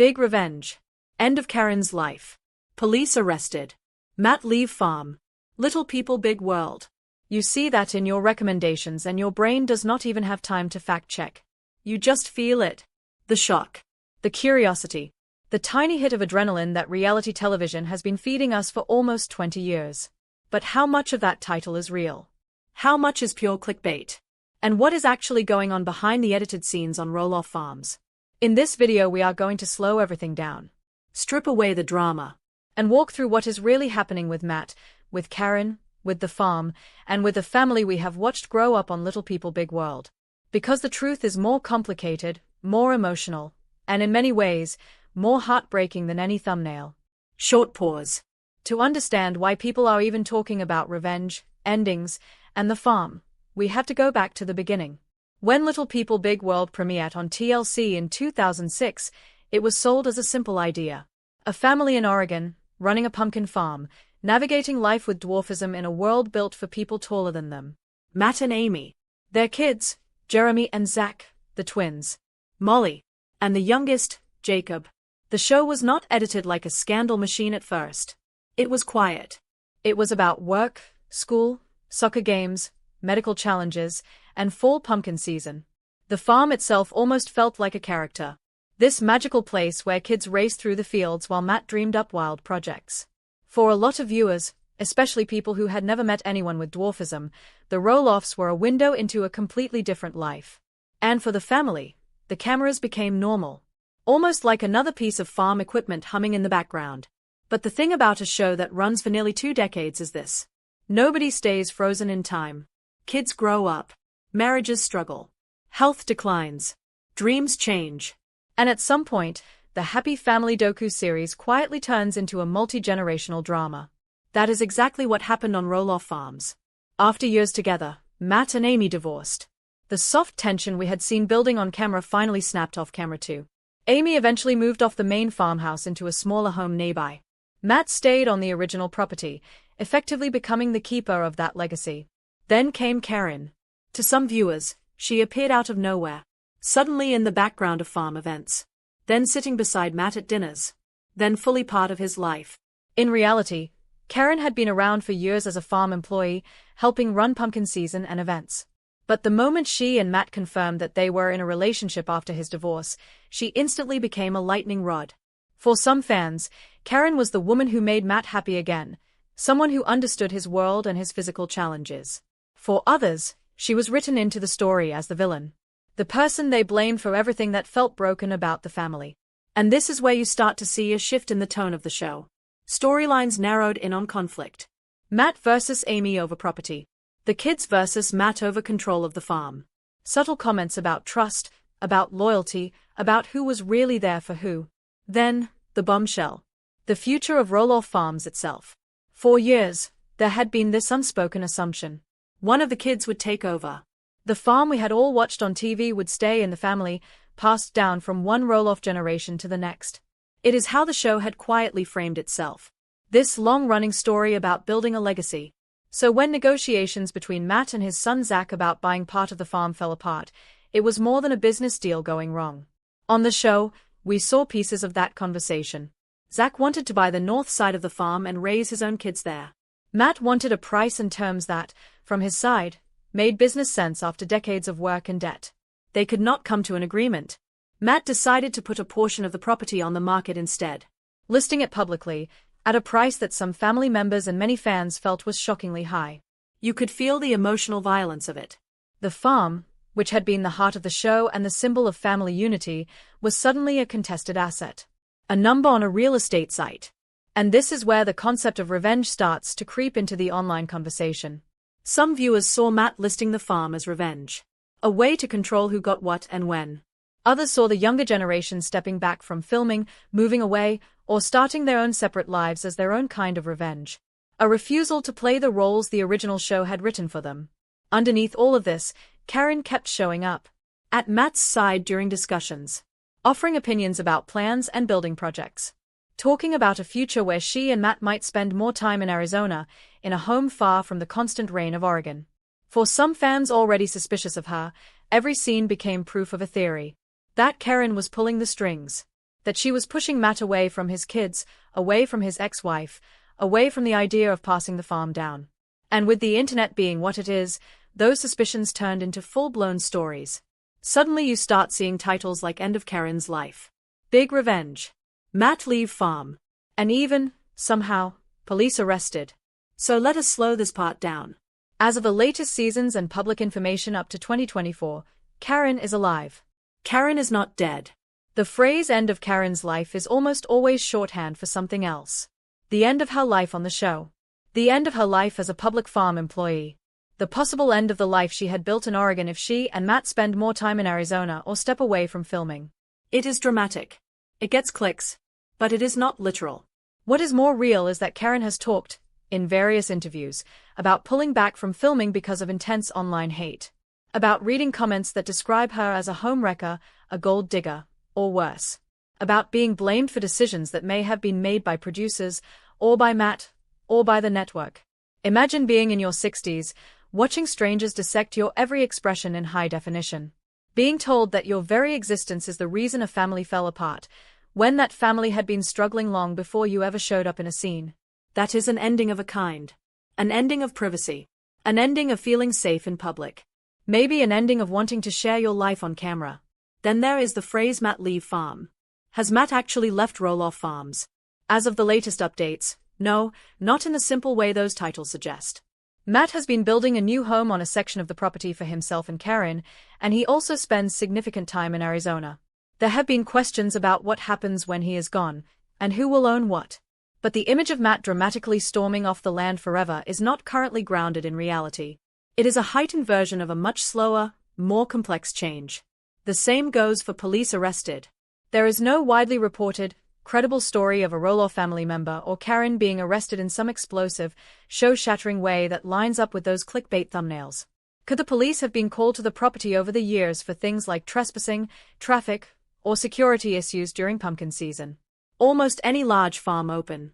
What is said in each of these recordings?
Big revenge. End of Karen's life. Police arrested. Matt leave farm. Little people big world. You see that in your recommendations and your brain does not even have time to fact check. You just feel it. The shock. The curiosity. The tiny hit of adrenaline that reality television has been feeding us for almost 20 years. But how much of that title is real? How much is pure clickbait? And what is actually going on behind the edited scenes on Roloff farms? In this video we are going to slow everything down. Strip away the drama. And walk through what is really happening with Matt, with Karen, with the farm, and with the family we have watched grow up on Little People Big World. Because the truth is more complicated, more emotional, and in many ways, more heartbreaking than any thumbnail. Short pause. To understand why people are even talking about revenge, endings, and the farm, we have to go back to the beginning. When Little People Big World premiered on TLC in 2006, it was sold as a simple idea. A family in Oregon, running a pumpkin farm, navigating life with dwarfism in a world built for people taller than them. Matt and Amy. Their kids, Jeremy and Zach, the twins. Molly. And the youngest, Jacob. The show was not edited like a scandal machine at first. It was quiet. It was about work, school, soccer games, medical challenges, and fall pumpkin season. The farm itself almost felt like a character. This magical place where kids raced through the fields while Matt dreamed up wild projects. For a lot of viewers, especially people who had never met anyone with dwarfism, the Roloffs were a window into a completely different life. And for the family, the cameras became normal. Almost like another piece of farm equipment humming in the background. But the thing about a show that runs for nearly 2 decades is this. Nobody stays frozen in time. Kids grow up. Marriages struggle. Health declines. Dreams change. And at some point, the Happy Family docu-series quietly turns into a multi-generational drama. That is exactly what happened on Roloff Farms. After years together, Matt and Amy divorced. The soft tension we had seen building on camera finally snapped off camera too. Amy eventually moved off the main farmhouse into a smaller home nearby. Matt stayed on the original property, effectively becoming the keeper of that legacy. Then came Karen. To some viewers, she appeared out of nowhere, suddenly in the background of farm events. Then sitting beside Matt at dinners. Then fully part of his life. In reality, Karen had been around for years as a farm employee, helping run pumpkin season and events. But the moment she and Matt confirmed that they were in a relationship after his divorce, she instantly became a lightning rod. For some fans, Karen was the woman who made Matt happy again, someone who understood his world and his physical challenges. For others, she was written into the story as the villain. The person they blamed for everything that felt broken about the family. And this is where you start to see a shift in the tone of the show. Storylines narrowed in on conflict. Matt versus Amy over property. The kids versus Matt over control of the farm. Subtle comments about trust, about loyalty, about who was really there for who. Then, the bombshell. The future of Roloff Farms itself. For years, there had been this unspoken assumption. One of the kids would take over. The farm we had all watched on TV would stay in the family, passed down from one Roloff generation to the next. It is how the show had quietly framed itself. This long-running story about building a legacy. So when negotiations between Matt and his son Zach about buying part of the farm fell apart, it was more than a business deal going wrong. On the show, we saw pieces of that conversation. Zach wanted to buy the north side of the farm and raise his own kids there. Matt wanted a price and terms that, from his side, made business sense after decades of work and debt. They could not come to an agreement. Matt decided to put a portion of the property on the market instead, listing it publicly, at a price that some family members and many fans felt was shockingly high. You could feel the emotional violence of it. The farm, which had been the heart of the show and the symbol of family unity, was suddenly a contested asset. A number on a real estate site. And this is where the concept of revenge starts to creep into the online conversation. Some viewers saw Matt listing the farm as revenge. A way to control who got what and when. Others saw the younger generation stepping back from filming, moving away, or starting their own separate lives as their own kind of revenge. A refusal to play the roles the original show had written for them. Underneath all of this, Karen kept showing up. At Matt's side during discussions. Offering opinions about plans and building projects. Talking about a future where she and Matt might spend more time in Arizona, in a home far from the constant rain of Oregon. For some fans already suspicious of her, every scene became proof of a theory. That Karen was pulling the strings. That she was pushing Matt away from his kids, away from his ex-wife, away from the idea of passing the farm down. And with the internet being what it is, those suspicions turned into full-blown stories. Suddenly you start seeing titles like End of Karen's Life, Big Revenge, Matt Leave Farm, and even, somehow, Police Arrested. So let us slow this part down. As of the latest seasons and public information up to 2024, Karen is alive. Karen is not dead. The phrase end of Karen's life is almost always shorthand for something else. The end of her life on the show. The end of her life as a public farm employee. The possible end of the life she had built in Oregon if she and Matt spend more time in Arizona or step away from filming. It is dramatic. It gets clicks. But it is not literal. What is more real is that Karen has talked, in various interviews, about pulling back from filming because of intense online hate. About reading comments that describe her as a homewrecker, a gold digger, or worse. About being blamed for decisions that may have been made by producers, or by Matt, or by the network. Imagine being in your 60s, watching strangers dissect your every expression in high definition. Being told that your very existence is the reason a family fell apart, when that family had been struggling long before you ever showed up in a scene. That is an ending of a kind. An ending of privacy. An ending of feeling safe in public. Maybe an ending of wanting to share your life on camera. Then there is the phrase Matt Leave Farm. Has Matt actually left Roloff Farms? As of the latest updates, no, not in the simple way those titles suggest. Matt has been building a new home on a section of the property for himself and Karen, and he also spends significant time in Arizona. There have been questions about what happens when he is gone, and who will own what. But the image of Matt dramatically storming off the land forever is not currently grounded in reality. It is a heightened version of a much slower, more complex change. The same goes for Police Arrested. There is no widely reported, credible story of a Roloff family member or Karen being arrested in some explosive, show-shattering way that lines up with those clickbait thumbnails. Could the police have been called to the property over the years for things like trespassing, traffic, or security issues during pumpkin season? Almost any large farm open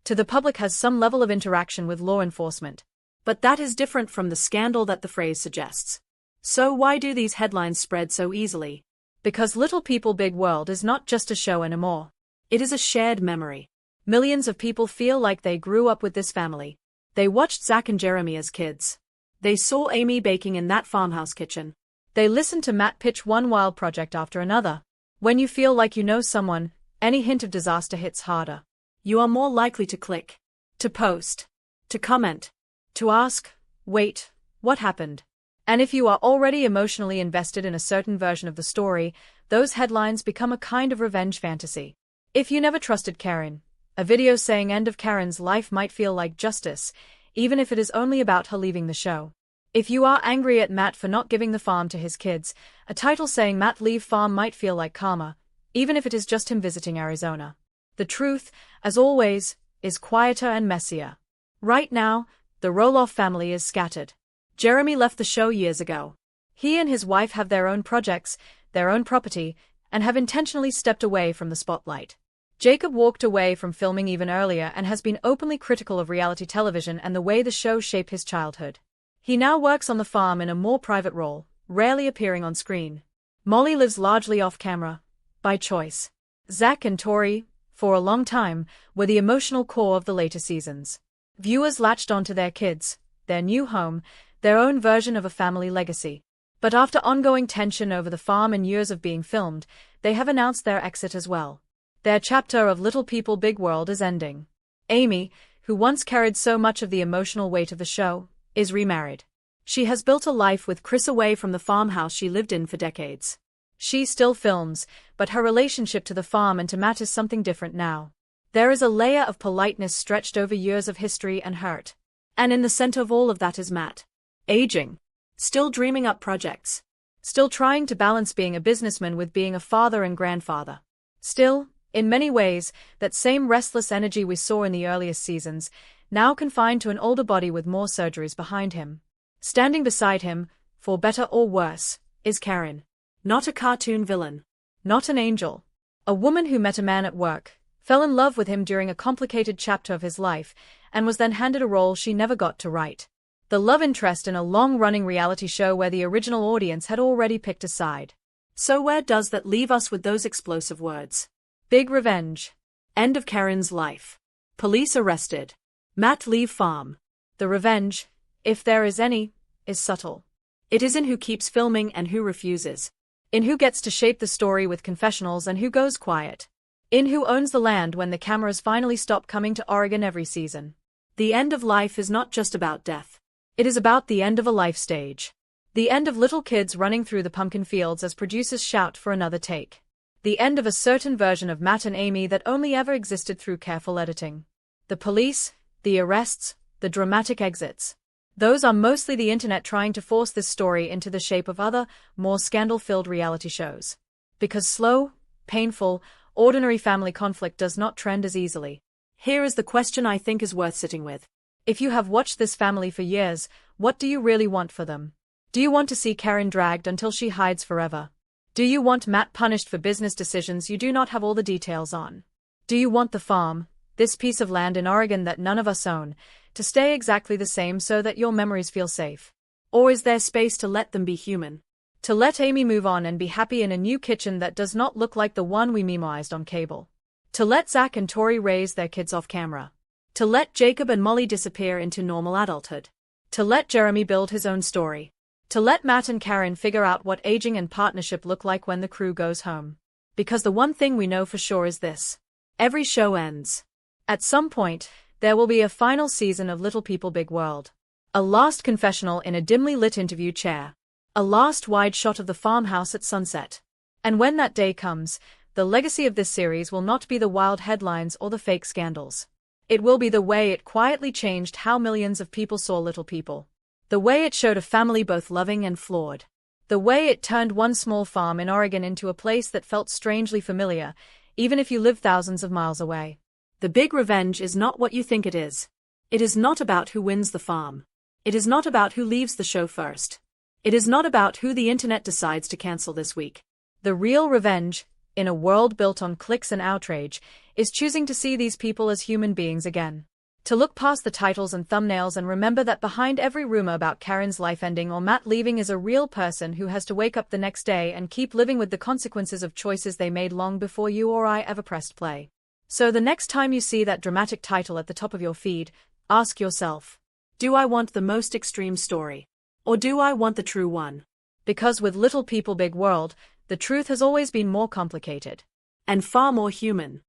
to the public has some level of interaction with law enforcement. But that is different from the scandal that the phrase suggests. So why do these headlines spread so easily? Because Little People Big World is not just a show anymore. It is a shared memory. Millions of people feel like they grew up with this family. They watched Zach and Jeremy as kids. They saw Amy baking in that farmhouse kitchen. They listened to Matt pitch one wild project after another. When you feel like you know someone, any hint of disaster hits harder. You are more likely to click, to post, to comment, to ask, wait, what happened? And if you are already emotionally invested in a certain version of the story, those headlines become a kind of revenge fantasy. If you never trusted Karen, a video saying end of Karen's life might feel like justice, even if it is only about her leaving the show. If you are angry at Matt for not giving the farm to his kids, a title saying Matt Leave Farm might feel like karma, even if it is just him visiting Arizona. The truth, as always, is quieter and messier. Right now, the Roloff family is scattered. Jeremy left the show years ago. He and his wife have their own projects, their own property, and have intentionally stepped away from the spotlight. Jacob walked away from filming even earlier and has been openly critical of reality television and the way the show shaped his childhood. He now works on the farm in a more private role, rarely appearing on screen. Molly lives largely off-camera, by choice. Zach and Tori, for a long time, were the emotional core of the later seasons. Viewers latched onto their kids, their new home, their own version of a family legacy. But after ongoing tension over the farm and years of being filmed, they have announced their exit as well. Their chapter of Little People Big World is ending. Amy, who once carried so much of the emotional weight of the show, is remarried. She has built a life with Chris away from the farmhouse she lived in for decades. She still films, but her relationship to the farm and to Matt is something different now. There is a layer of politeness stretched over years of history and hurt. And in the center of all of that is Matt. Aging. Still dreaming up projects. Still trying to balance being a businessman with being a father and grandfather. Still, in many ways, that same restless energy we saw in the earliest seasons, now confined to an older body with more surgeries behind him. Standing beside him, for better or worse, is Karen. Not a cartoon villain. Not an angel. A woman who met a man at work, fell in love with him during a complicated chapter of his life, and was then handed a role she never got to write. The love interest in a long-running reality show where the original audience had already picked a side. So where does that leave us with those explosive words? Big revenge. End of Karen's life. Police arrested. Matt leave farm. The revenge, if there is any, is subtle. It is in who keeps filming and who refuses. In who gets to shape the story with confessionals and who goes quiet. In who owns the land when the cameras finally stop coming to Oregon every season. The end of life is not just about death. It is about the end of a life stage. The end of little kids running through the pumpkin fields as producers shout for another take. The end of a certain version of Matt and Amy that only ever existed through careful editing. The police, the arrests, the dramatic exits. Those are mostly the internet trying to force this story into the shape of other, more scandal-filled reality shows. Because slow, painful, ordinary family conflict does not trend as easily. Here is the question I think is worth sitting with. If you have watched this family for years, what do you really want for them? Do you want to see Karen dragged until she hides forever? Do you want Matt punished for business decisions you do not have all the details on? Do you want the farm, this piece of land in Oregon that none of us own, to stay exactly the same so that your memories feel safe? Or is there space to let them be human? To let Amy move on and be happy in a new kitchen that does not look like the one we memoized on cable? To let Zach and Tori raise their kids off camera? To let Jacob and Molly disappear into normal adulthood? To let Jeremy build his own story? To let Matt and Karen figure out what aging and partnership look like when the crew goes home? Because the one thing we know for sure is this. Every show ends. At some point, there will be a final season of Little People Big World. A last confessional in a dimly lit interview chair. A last wide shot of the farmhouse at sunset. And when that day comes, the legacy of this series will not be the wild headlines or the fake scandals. It will be the way it quietly changed how millions of people saw Little People. The way it showed a family both loving and flawed. The way it turned one small farm in Oregon into a place that felt strangely familiar, even if you live thousands of miles away. The big revenge is not what you think it is. It is not about who wins the farm. It is not about who leaves the show first. It is not about who the internet decides to cancel this week. The real revenge, in a world built on clicks and outrage, is choosing to see these people as human beings again. To look past the titles and thumbnails and remember that behind every rumor about Karen's life ending or Matt leaving is a real person who has to wake up the next day and keep living with the consequences of choices they made long before you or I ever pressed play. So the next time you see that dramatic title at the top of your feed, ask yourself, do I want the most extreme story? Or do I want the true one? Because with Little People Big World, the truth has always been more complicated. And far more human.